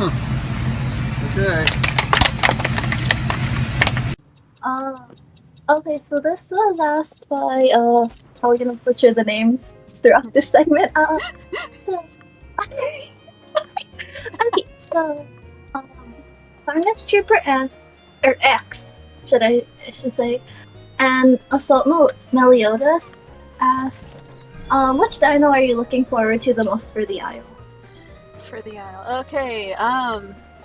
Okay. Okay, so this was asked by, how are we gonna butcher the names throughout this segment? So, okay, so, Finance Trooper S, or X, I should say, and Assault Meliodas asks, which dino are you looking forward to the most for the Isle? For the Isle. Okay,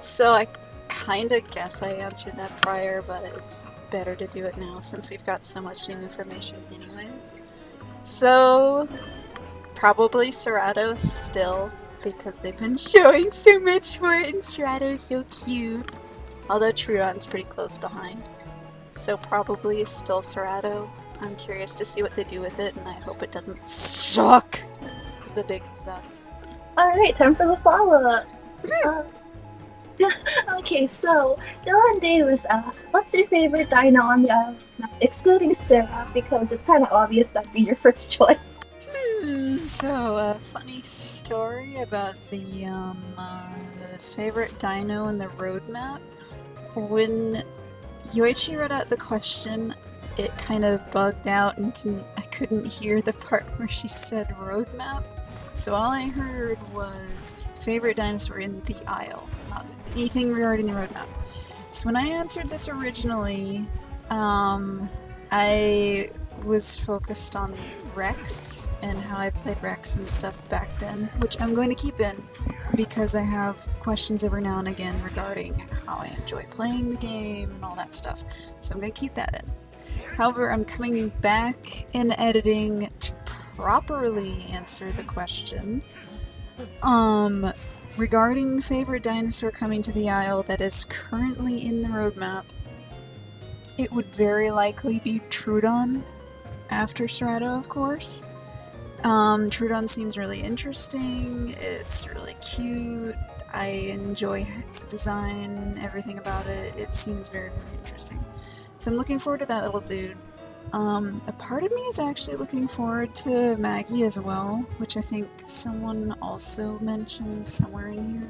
so I kinda guess I answered that prior, but it's better to do it now since we've got so much new information anyways. So, probably Cerato still, because they've been showing so much for it and Cerato's so cute. Although Trudon's pretty close behind. So probably still Cerato. I'm curious to see what they do with it, and I hope it doesn't suck. The big suck. Alright, time for the follow-up. Okay, so Dylan Davis asks, what's your favorite dino on the island? Excluding Sarah, because it's kind of obvious that'd be your first choice. So a funny story about the favorite dino in the roadmap. When Yoichi read out the question, it kind of bugged out and I couldn't hear the part where she said roadmap. So all I heard was favorite dinosaur in the Isle, not anything regarding the roadmap. So when I answered this originally, I was focused on Rex and how I played Rex and stuff back then, which I'm going to keep in because I have questions every now and again regarding how I enjoy playing the game and all that stuff. So I'm going to keep that in. However, I'm coming back in editing to properly answer the question. Regarding favorite dinosaur coming to the Isle that is currently in the roadmap, it would very likely be Trudon, after Cerato, of course. Trudon seems really interesting, it's really cute, I enjoy its design, everything about it, it seems very, very interesting. So I'm looking forward to that little dude. A part of me is actually looking forward to Maggie as well, which I think someone also mentioned somewhere in here.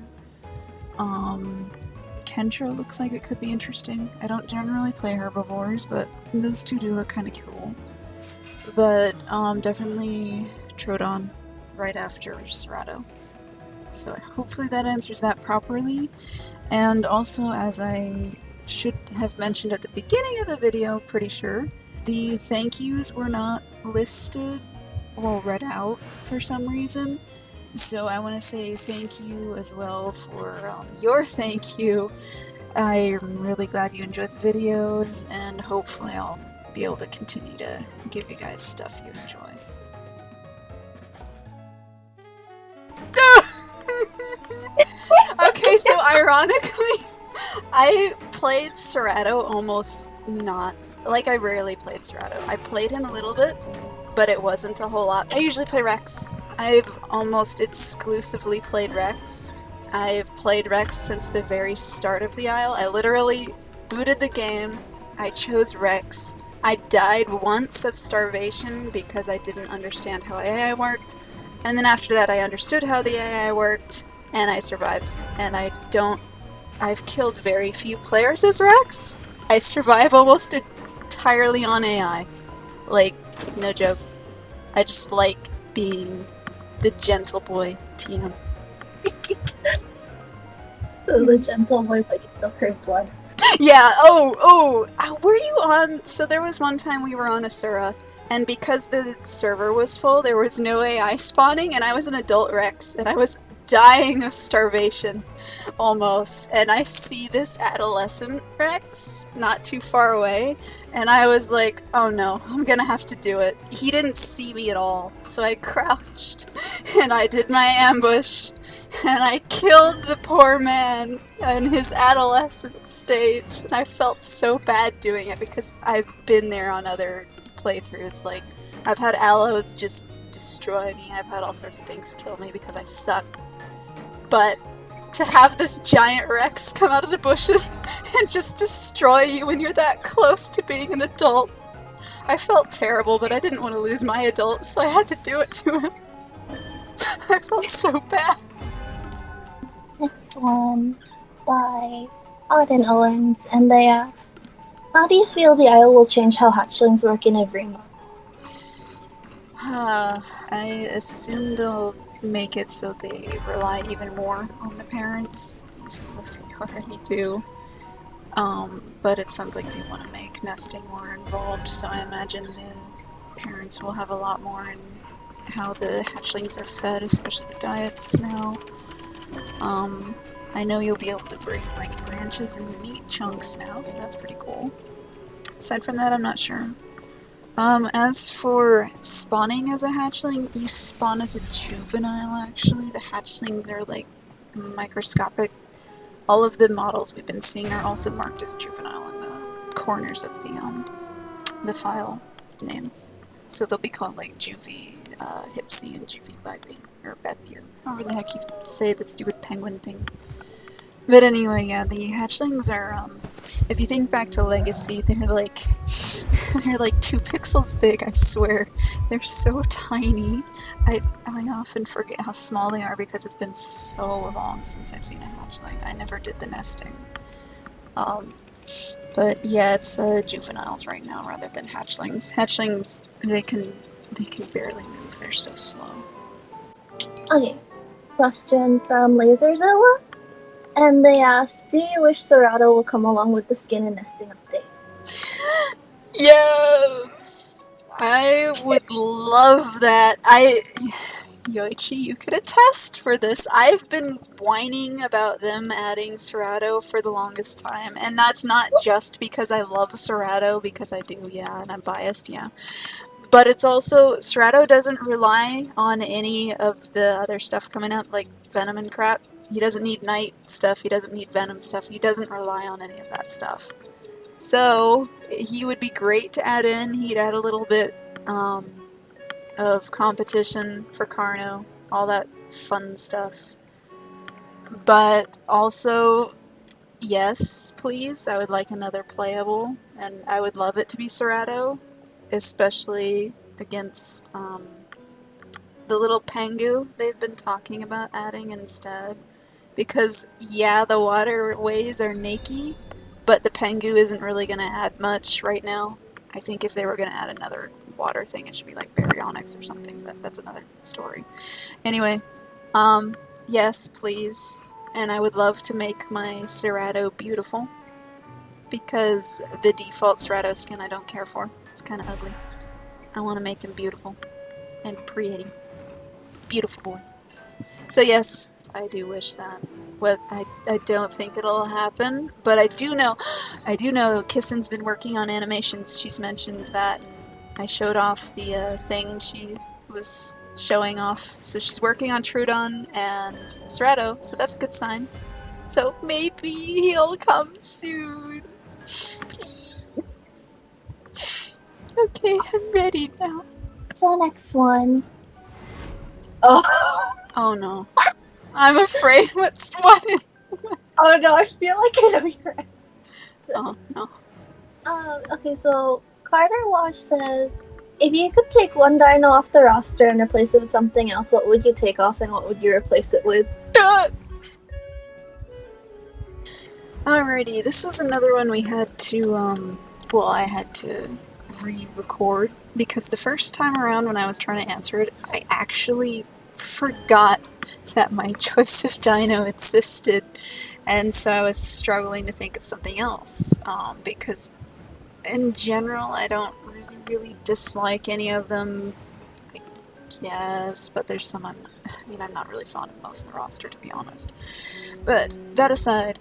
Kentra looks like it could be interesting. I don't generally play herbivores, but those two do look kind of cool. But definitely Trudon right after Cerato. So hopefully that answers that properly. And also, as I should have mentioned at the beginning of the video, pretty sure, the thank yous were not listed or read out for some reason. So I want to say thank you as well for your thank you. I'm really glad you enjoyed the videos, and hopefully I'll be able to continue to give you guys stuff you enjoy. Okay, so ironically, I played Cerato almost not. Like, I rarely played Cerato. I played him a little bit, but it wasn't a whole lot. I usually play Rex. I've almost exclusively played Rex. I've played Rex since the very start of the Isle. I literally booted the game, I chose Rex, I died once of starvation because I didn't understand how AI worked, and then after that I understood how the AI worked, and I survived. And I've killed very few players as Rex. I survive almost entirely on AI. Like, no joke. I just like being the gentle boy TM. So the gentle boy, but you still crave blood. Yeah, were you on? So there was one time we were on Asura, and because the server was full, there was no AI spawning, and I was an adult Rex, and I was dying of starvation, almost. And I see this adolescent Rex not too far away, and I was like, oh no, I'm gonna have to do it. He didn't see me at all, so I crouched, and I did my ambush, and I killed the poor man in his adolescent stage, and I felt so bad doing it because I've been there on other playthroughs. Like, I've had aloes just destroy me, I've had all sorts of things kill me because I suck. But to have this giant Rex come out of the bushes and just destroy you when you're that close to being an adult, I felt terrible, but I didn't want to lose my adult, so I had to do it to him. I felt so bad. Next one by Odd and Owens, and they ask, how do you feel the Isle will change how hatchlings work in Evrima? I assume they'll make it so they rely even more on the parents, even if they already do. But it sounds like they want to make nesting more involved, so I imagine the parents will have a lot more in how the hatchlings are fed, especially with diets now. I know you'll be able to bring like branches and meat chunks now, so that's pretty cool. Aside from that, I'm not sure. As for spawning as a hatchling, you spawn as a juvenile actually. The hatchlings are like microscopic. All of the models we've been seeing are also marked as juvenile in the corners of the file names. So they'll be called like Juvie, Hipsy, and Juvie Bippy, or Beppy, or however the heck you say that stupid penguin thing. But anyway, yeah, the hatchlings are, if you think back to Legacy, they're like, they're like 2 pixels big, I swear. They're so tiny. I often forget how small they are because it's been so long since I've seen a hatchling. I never did the nesting. But yeah, it's juveniles right now rather than hatchlings. Hatchlings, they can barely move. They're so slow. Okay, question from Laserzilla, and they ask, do you wish Cerato will come along with the skin and nesting update? Yes! I would love that. Yoichi, you could attest for this. I've been whining about them adding Cerato for the longest time, and that's not just because I love Cerato, because I do, yeah, and I'm biased, yeah. But it's also, Cerato doesn't rely on any of the other stuff coming up, like Venom and crap. He doesn't need Night stuff, he doesn't need Venom stuff, he doesn't rely on any of that stuff. So, he would be great to add in. He'd add a little bit of competition for Carno, all that fun stuff. But also, yes, please, I would like another playable, and I would love it to be Cerato, especially against the little Pengu they've been talking about adding instead. Because, yeah, the waterways are naked, but the Pengu isn't really going to add much right now. I think if they were going to add another water thing, it should be like Baryonyx or something, but that's another story. Anyway, yes, please. And I would love to make my Cerato beautiful, because the default Cerato skin I don't care for. It's kind of ugly. I want to make him beautiful and pretty. Beautiful boy. So yes, I do wish that. What I don't think it'll happen, but I do know Kissen's been working on animations. She's mentioned that. I showed off the thing she was showing off. So she's working on Trudon and Cerato, so that's a good sign. So maybe he'll come soon. Please. Okay, I'm ready now. So next one. Oh. Oh no. I'm afraid what is... Oh no, I feel like I know you're right. Oh no. Okay, so Carter Wash says, if you could take one dino off the roster and replace it with something else, what would you take off and what would you replace it with? Alrighty, this was another one we had to, well, I had to re-record, because the first time around when I was trying to answer it, I actually forgot that my choice of dino existed, and so I was struggling to think of something else, because in general I don't really dislike any of them, I guess, but there's some I'm not really fond of most of the roster, to be honest. But that aside,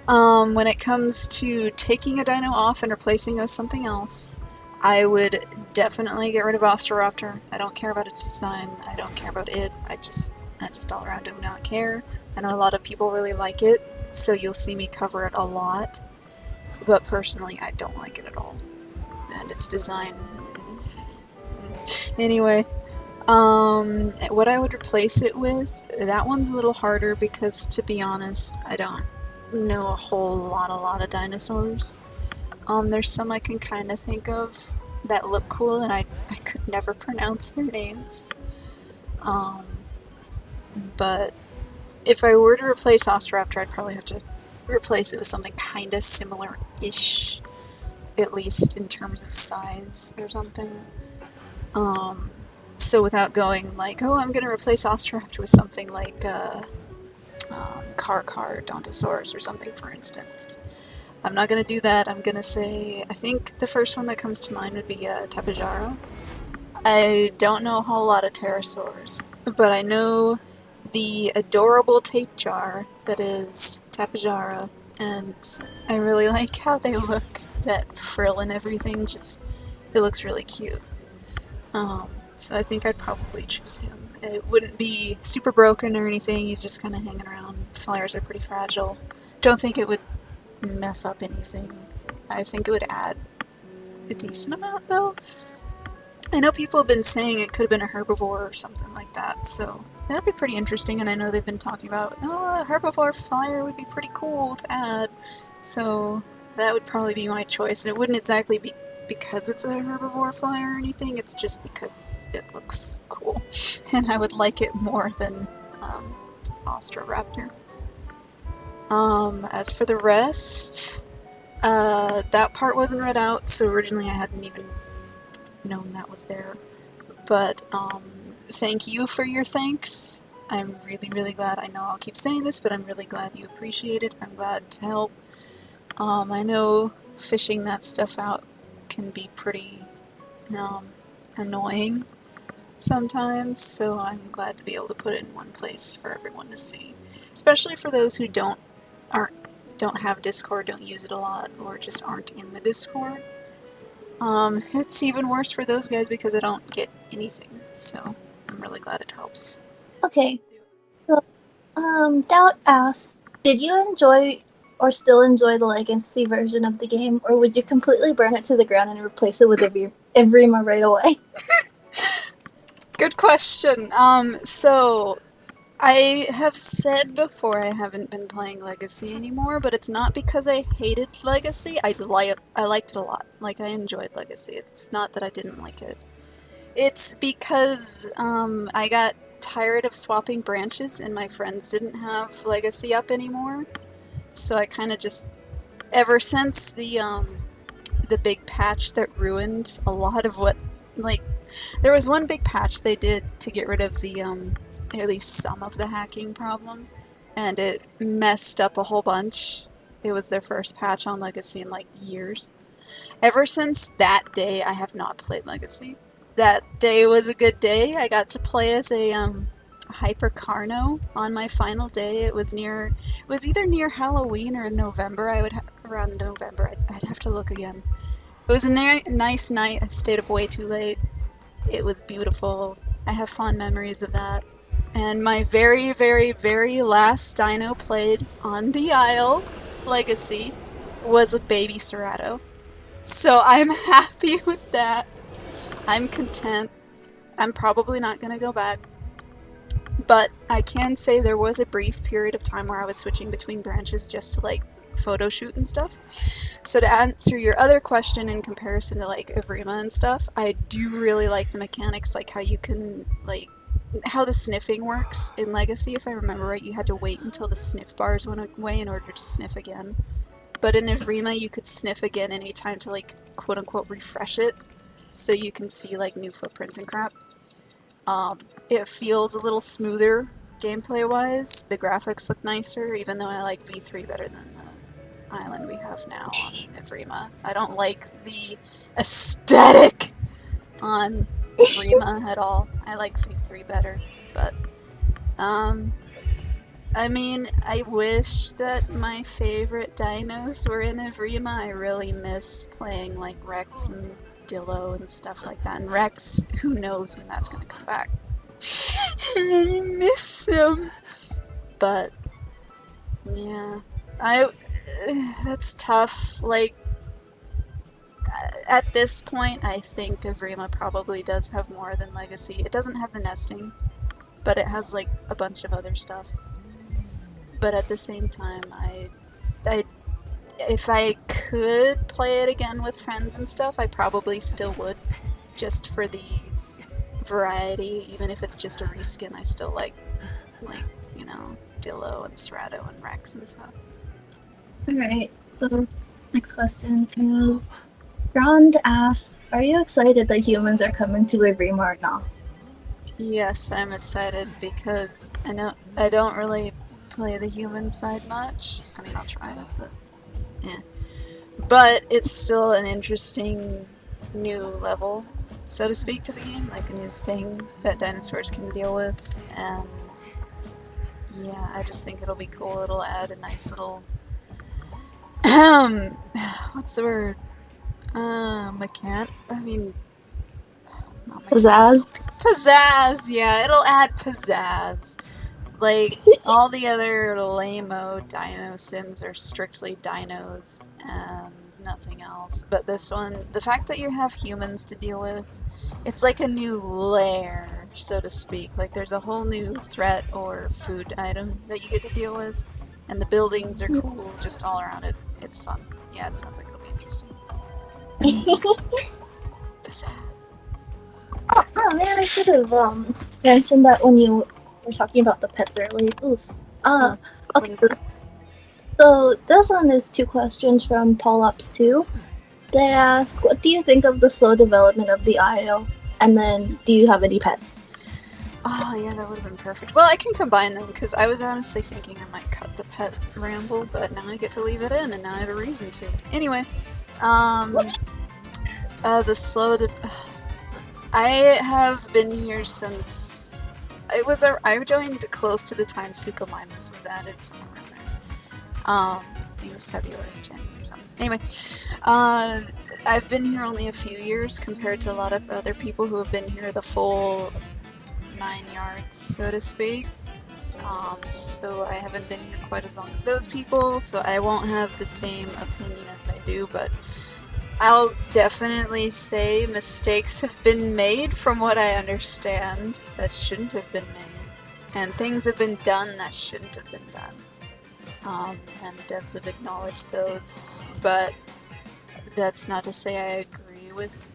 when it comes to taking a dino off and replacing it with something else, I would definitely get rid of Osteraptor. I don't care about its design, I don't care about it, I just all around do not care. I know a lot of people really like it, so you'll see me cover it a lot, but personally I don't like it at all. And its design... Anyway, what I would replace it with, that one's a little harder because, to be honest, I don't know a whole lot of dinosaurs. There's some I can kind of think of that look cool, and I could never pronounce their names. But if I were to replace Ostraptor, I'd probably have to replace it with something kind of similar-ish, at least in terms of size or something. So without going like, oh, I'm gonna replace Ostraptor with something like Car Dinosaurs or something, for instance. I'm not gonna do that. I'm gonna say, I think the first one that comes to mind would be Tapejara. I don't know a whole lot of pterosaurs, but I know the adorable tape jar that is Tapejara, and I really like how they look. That frill and everything, just, it looks really cute. So I think I'd probably choose him. It wouldn't be super broken or anything, he's just kind of hanging around. Flyers are pretty fragile. Don't think it would mess up anything. I think it would add a decent amount, though. I know people have been saying it could have been a herbivore or something like that, so that'd be pretty interesting, and I know they've been talking about, oh, a herbivore flyer would be pretty cool to add, so that would probably be my choice, and it wouldn't exactly be because it's a herbivore flyer or anything, it's just because it looks cool, and I would like it more than Ostroraptor. As for the rest, that part wasn't read out, so originally I hadn't even known that was there. But thank you for your thanks. I'm really, really glad. I know I'll keep saying this, but I'm really glad you appreciate it. I'm glad to help. I know fishing that stuff out can be pretty annoying sometimes, so I'm glad to be able to put it in one place for everyone to see. Especially for those who don't have Discord, don't use it a lot, or just aren't in the Discord. It's even worse for those guys because I don't get anything, so I'm really glad it helps. Okay. So, Doubt asks, did you enjoy or still enjoy the legacy version of the game, or would you completely burn it to the ground and replace it with Evrima right away? Good question. So I have said before I haven't been playing Legacy anymore, but it's not because I hated Legacy. I liked it a lot. Like, I enjoyed Legacy. It's not that I didn't like it. It's because I got tired of swapping branches and my friends didn't have Legacy up anymore. So I kind of just, ever since the big patch that ruined a lot of what, like, there was one big patch they did to get rid of the at least some of the hacking problem, and it messed up a whole bunch. It was their first patch on Legacy in like years. Ever since that day, I have not played Legacy. That day was a good day. I got to play as a Hypercarno on my final day. It was either near Halloween or November. Around November. I'd have to look again. It was a nice night. I stayed up way too late. It was beautiful. I have fond memories of that. And my very, very, very last dino played on the Isle, Legacy, was a baby cerato. So I'm happy with that. I'm content. I'm probably not going to go back. But I can say there was a brief period of time where I was switching between branches just to, like, photo shoot and stuff. So to answer your other question in comparison to, like, Evrima and stuff, I do really like the mechanics, like how you can, like, how the sniffing works in Legacy. If I remember right, you had to wait until the sniff bars went away in order to sniff again. But in Evrima, you could sniff again anytime to, like, quote-unquote refresh it, so you can see, like, new footprints and crap. It feels a little smoother gameplay-wise. The graphics look nicer, even though I like V3 better than the island we have now on Evrima. I don't like the aesthetic on Evrima at all. I like V3 better, but I mean, I wish that my favorite dinos were in Evrima. I really miss playing like Rex and Dillo and stuff like that. And Rex, who knows when that's gonna come back. I miss him. But yeah, that's tough. Like, at this point, I think Evrima probably does have more than Legacy. It doesn't have the nesting, but it has like a bunch of other stuff. But at the same time, if I could play it again with friends and stuff, I probably still would, just for the variety. Even if it's just a reskin, I still like, you know, armadillo and cerato and rex and stuff. Alright, so next question is Grond asks, are you excited that humans are coming to Evrima or not? Yes, I'm excited because I don't really play the human side much. I mean, I'll try it, but yeah. But it's still an interesting new level, so to speak, to the game, like a new thing that dinosaurs can deal with, and yeah, I just think it'll be cool. It'll add a nice little what's the word? I mean, not Pizzazz? pizzazz, yeah, it'll add pizzazz. Like, all the other lame-o dino sims are strictly dinos and nothing else. But this one, the fact that you have humans to deal with, it's like a new layer, so to speak. Like, there's a whole new threat or food item that you get to deal with. And the buildings are cool, just all around it. It's fun. Yeah, it sounds like it'll be interesting. Pizzazz. Oh man, I should have mentioned that when you were talking about the pets earlier. Oof. What Okay. is it? So this one is 2 questions from Paul Ups 2. They ask, what do you think of the slow development of the IO? And then, do you have any pets? Oh, yeah, that would have been perfect. Well, I can combine them, because I was honestly thinking I might cut the pet ramble, but now I get to leave it in, and now I have a reason to. Anyway, the slow I have been here since... I joined close to the time Suchomimus was added, somewhere around there. I think it was February, January or something. Anyway, I've been here only a few years compared to a lot of other people who have been here the full 9 yards, so to speak. So I haven't been here quite as long as those people, so I won't have the same opinion as they do, but I'll definitely say mistakes have been made from what I understand that shouldn't have been made, and things have been done that shouldn't have been done. And the devs have acknowledged those, but that's not to say I agree with,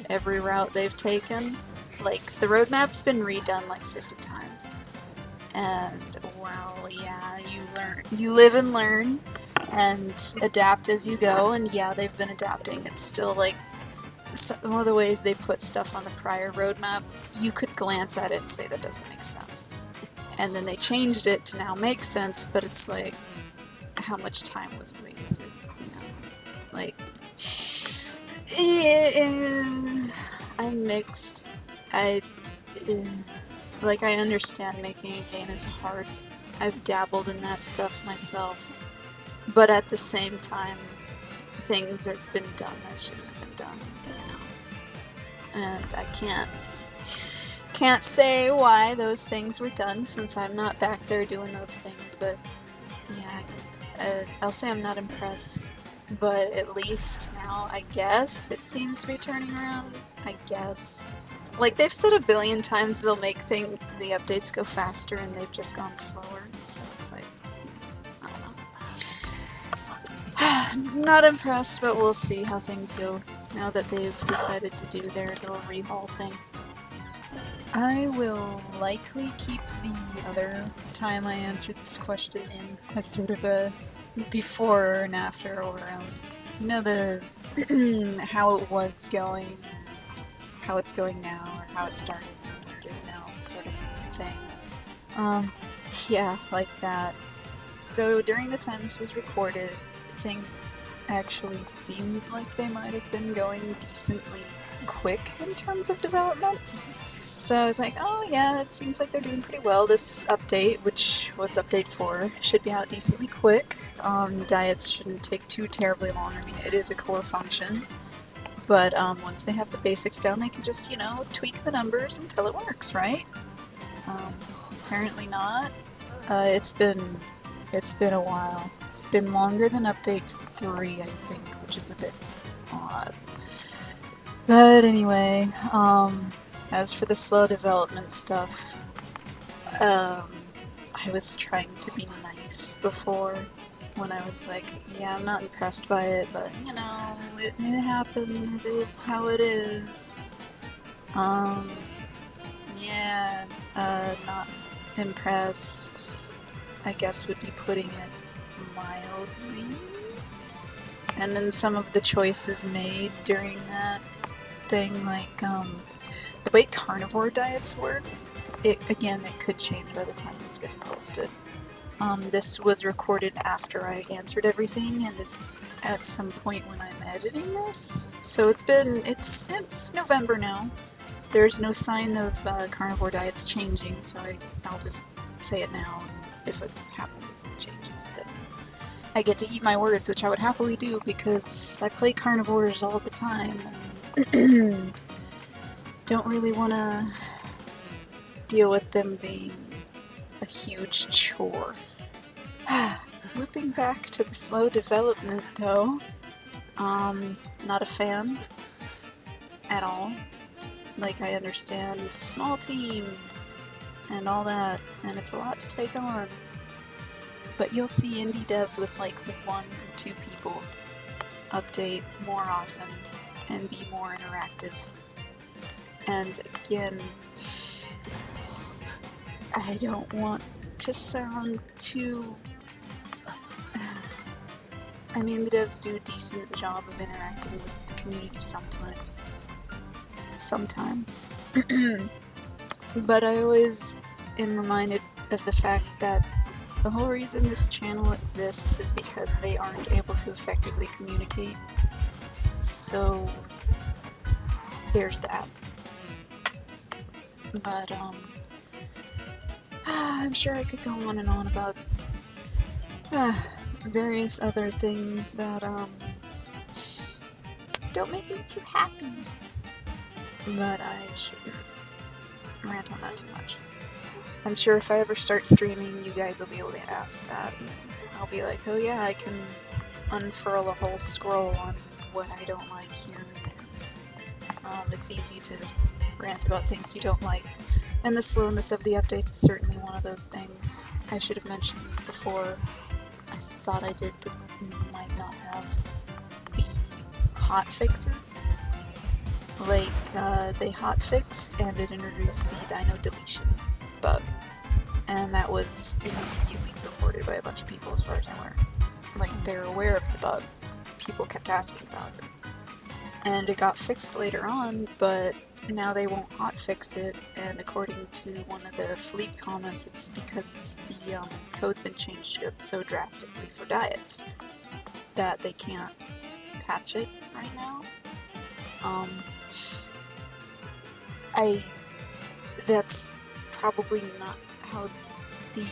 every route they've taken. Like, the roadmap's been redone like 50 times. And, well, yeah, you live and learn, and adapt as you go, and yeah, they've been adapting. It's still, like, some of the ways they put stuff on the prior roadmap, you could glance at it and say that doesn't make sense. And then they changed it to now make sense, but it's like, how much time was wasted, Like, I'm mixed. I understand making a game is hard. I've dabbled in that stuff myself. But at the same time, things have been done that shouldn't have been done, And I can't say why those things were done since I'm not back there doing those things, but yeah, I'll say I'm not impressed. But at least now, I guess, it seems to be turning around. I guess. Like, they've said a billion times they'll make the updates go faster, and they've just gone slower, so it's like, I don't know. Not impressed, but we'll see how things go now that they've decided to do their little rehaul thing. I will likely keep the other time I answered this question in as sort of a before and after, or the how it was going, how it's going now, or how it started and it is now, sort of thing. Yeah, like that. So during the time this was recorded, things actually seemed like they might have been going decently quick in terms of development. So I was like, oh yeah, it seems like they're doing pretty well. This update, which was update 4, should be out decently quick. Diets shouldn't take too terribly long. I mean, it is a core function. But once they have the basics down, they can just, tweak the numbers until it works, right? Apparently not. It's been a while. It's been longer than update 3, I think, which is a bit odd. But anyway, as for the slow development stuff, I was trying to be nice before, when I was like, yeah, I'm not impressed by it, but, it happened, it is how it is. Yeah, not impressed. I guess would be putting it mildly. And then some of the choices made during that thing, like, the way carnivore diets work, it could change by the time this gets posted. This was recorded after I answered everything, and at some point when I'm editing this. So it's November now. There's no sign of carnivore diets changing, so I'll just say it now, and if it happens and changes, then I get to eat my words, which I would happily do because I play carnivores all the time, and don't really want to deal with them being a huge chore. Looping back to the slow development, though, not a fan at all. Like, I understand small team and all that, and it's a lot to take on. But you'll see indie devs with like 1 or 2 people update more often and be more interactive. And again, I don't want to sound too... I mean, the devs do a decent job of interacting with the community sometimes. But I always am reminded of the fact that the whole reason this channel exists is because they aren't able to effectively communicate. So there's that. But I'm sure I could go on and on about various other things that don't make me too happy. But I shouldn't rant on that too much. I'm sure if I ever start streaming, you guys will be able to ask that. I'll be like, oh yeah, I can unfurl a whole scroll on what I don't like here and there. It's easy to rant about things you don't like. And the slowness of the updates is certainly one of those things. I should have mentioned this before. I thought I did, but might not have. The hotfixes. Like, they hotfixed and it introduced the dino deletion bug. And that was immediately reported by a bunch of people as far as I'm aware. Like, they're aware of the bug. People kept asking about it. And it got fixed later on, but now they won't hotfix it, and according to one of the fleet comments, it's because the code's been changed so drastically for diets that they can't patch it right now. That's probably not how the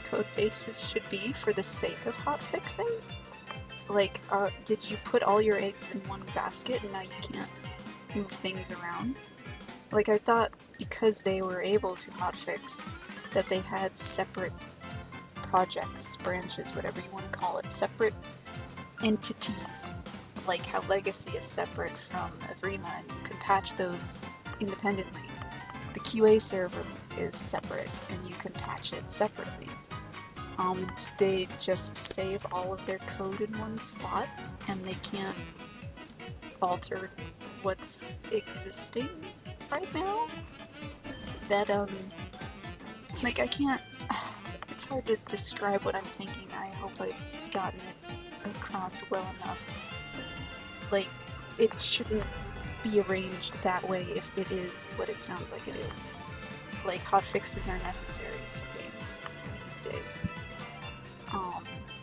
code bases should be for the sake of hotfixing. Like, did you put all your eggs in one basket and now you can't move things around? Like, I thought because they were able to hotfix that they had separate projects, branches, whatever you want to call it, separate entities. Like how Legacy is separate from Evrima and you can patch those independently. The QA server is separate and you can patch it separately. They just save all of their code in one spot and they can't alter what's existing right now? That, like, I can't... It's hard to describe what I'm thinking. I hope I've gotten it across well enough. Like, it shouldn't be arranged that way if it is what it sounds like it is. Like, hotfixes are necessary for games these days.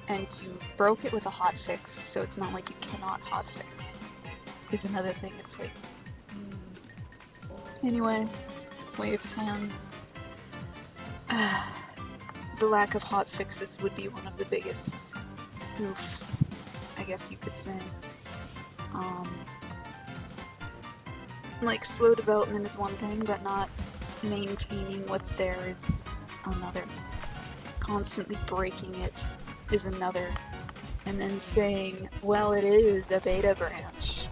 And you broke it with a hotfix, so it's not like you cannot hotfix. Is another thing. It's like... Anyway, waves hands. The lack of hotfixes would be one of the biggest oofs, I guess you could say. Like, slow development is one thing, but not maintaining what's there is another. Constantly breaking it is another. And then saying, well, it is a beta branch.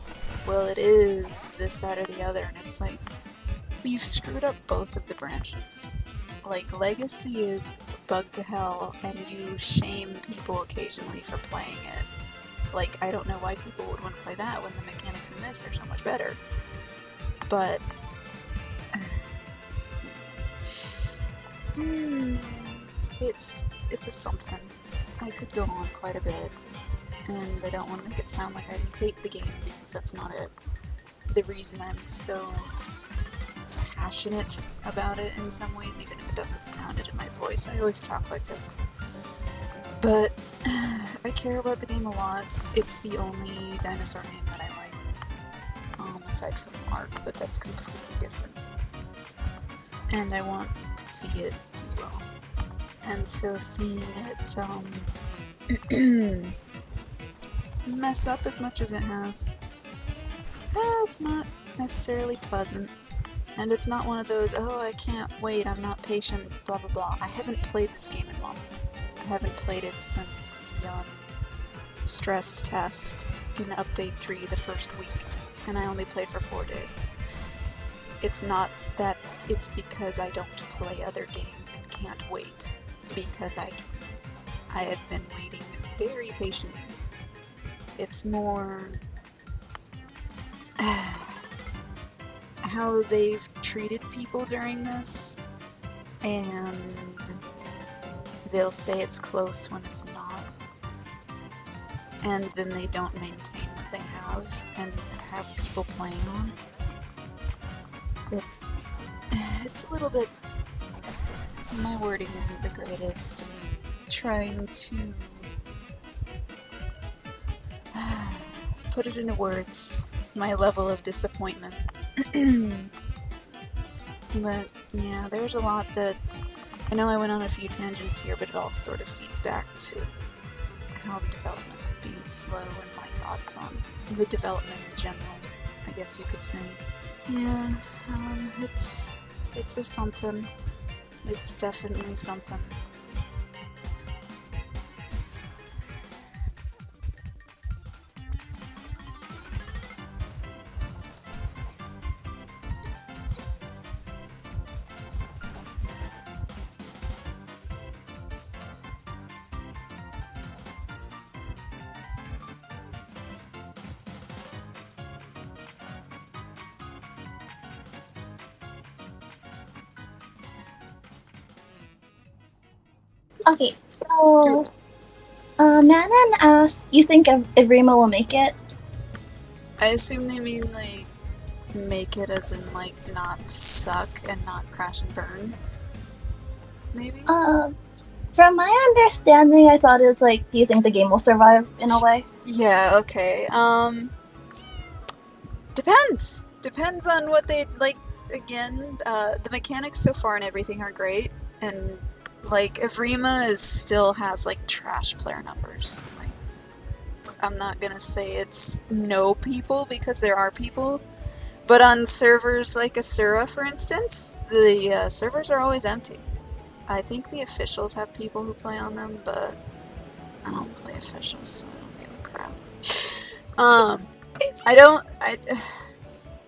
Well, it is this, that, or the other. And it's like, you've screwed up both of the branches. Like, Legacy is bugged to hell, and you shame people occasionally for playing it. Like, I don't know why people would want to play that when the mechanics in this are so much better. But... it's a something. I could go on quite a bit, and I don't want to make it sound like I hate the game, because that's not it. The reason I'm so passionate about it in some ways, even if it doesn't sound it in my voice. I always talk like this. But I care about the game a lot. It's the only dinosaur game that I like, aside from Ark, but that's completely different. And I want to see it do well. And so seeing it mess up as much as it has, it's not necessarily pleasant. And it's not one of those, oh, I can't wait, I'm not patient, blah blah blah. I haven't played this game in months. I haven't played it since the stress test in Update 3 the first week, and I only played for 4 days. It's not that it's because I don't play other games and can't wait, because I can. I have been waiting very patiently. It's more how they've treated people during this, and they'll say it's close when it's not, and then they don't maintain what they have and have people playing on. It's a little bit, my wording isn't the greatest. I'm trying to put it into words, my level of disappointment. But yeah, there's a lot that, I know I went on a few tangents here, but it all sort of feeds back to how the development being slow and my thoughts on the development in general, I guess you could say. Yeah, it's a something. It's definitely something. Okay, so Manon asks, you think Evrima will make it? I assume they mean, like, make it as in, like, not suck and not crash and burn? Maybe? From my understanding, I thought it was like, do you think the game will survive in a way? Yeah, okay. Depends! Depends on what they, like, again, the mechanics so far and everything are great, and, like, Evrima still has, like, trash player numbers. Like, I'm not gonna say it's no people, because there are people, but on servers like Asura, for instance, the servers are always empty. I think the officials have people who play on them, but I don't play officials, so I don't give a crap.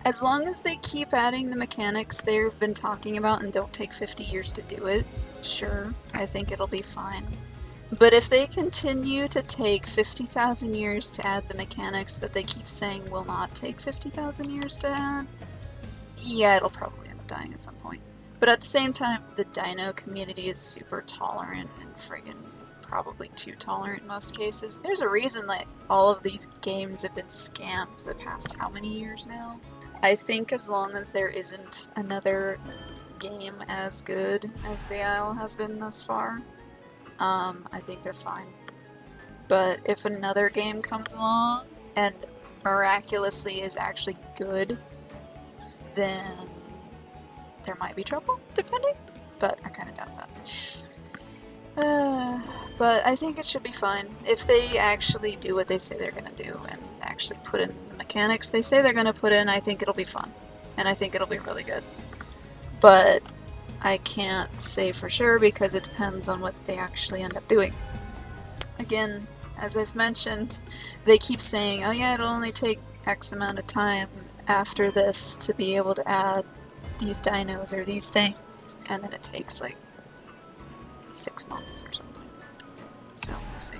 As long as they keep adding the mechanics they've been talking about and don't take 50 years to do it, sure, I think it'll be fine. But if they continue to take 50,000 years to add the mechanics that they keep saying will not take 50,000 years to add, yeah, it'll probably end up dying at some point. But at the same time, the dino community is super tolerant and friggin' probably too tolerant in most cases. There's a reason that all of these games have been scams the past how many years now? I think as long as there isn't another game as good as the Isle has been thus far, I think they're fine. But if another game comes along and miraculously is actually good, then there might be trouble, depending, but I kind of doubt that. But I think it should be fine. If they actually do what they say they're gonna do and actually put in the mechanics they say they're gonna put in, I think it'll be fun. And I think it'll be really good. But I can't say for sure because it depends on what they actually end up doing. Again, as I've mentioned, they keep saying, oh yeah, it'll only take X amount of time after this to be able to add these dinos or these things, and then it takes like 6 months or something. So we'll see.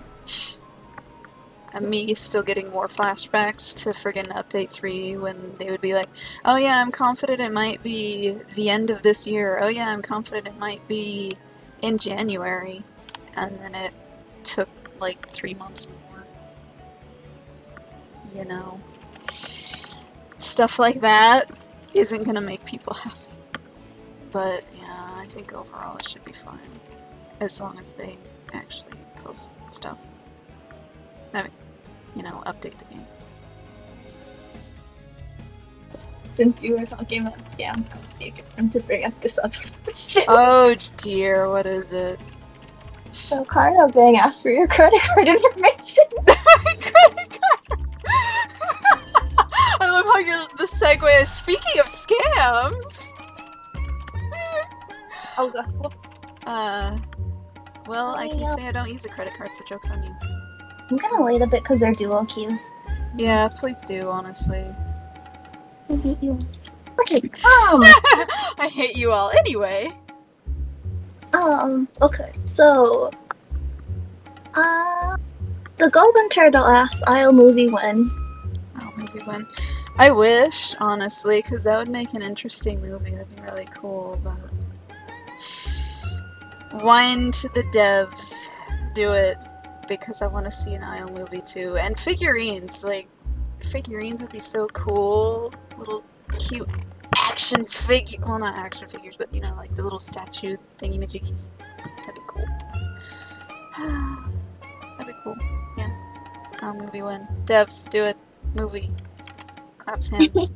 And me still getting more flashbacks to friggin' Update 3 when they would be like, oh yeah, I'm confident it might be the end of this year. Oh yeah, I'm confident it might be in January, and then it took like 3 months more. You know, stuff like that isn't gonna make people happy. But yeah, I think overall it should be fine. As long as they actually post stuff. I mean, you know, update the game. Since you were talking about scams, that would be a good time to bring up this other question. Oh dear, what is it? So, Kara being asked for your credit card information. Credit card! I love how the segue is speaking of scams! Oh gosh. Well, I can say I don't use a credit card, so joke's on you. I'm gonna wait a bit because they're dual queues. Yeah, please do, honestly. I hate you. Okay, I hate you all anyway. Okay, so, the Golden Turtle asks, I'll movie when? I'll movie when. I wish, honestly, because that would make an interesting movie. That'd be really cool, but... Whine to the devs. Do it. Because I want to see an IO movie too. And figurines, like, figurines would be so cool. Little cute action figure, well, not action figures, but you know, like the little statue thingy-majiggies. That'd be cool. That'd be cool. Yeah. Movie win. Devs, do it. Movie. Claps hands.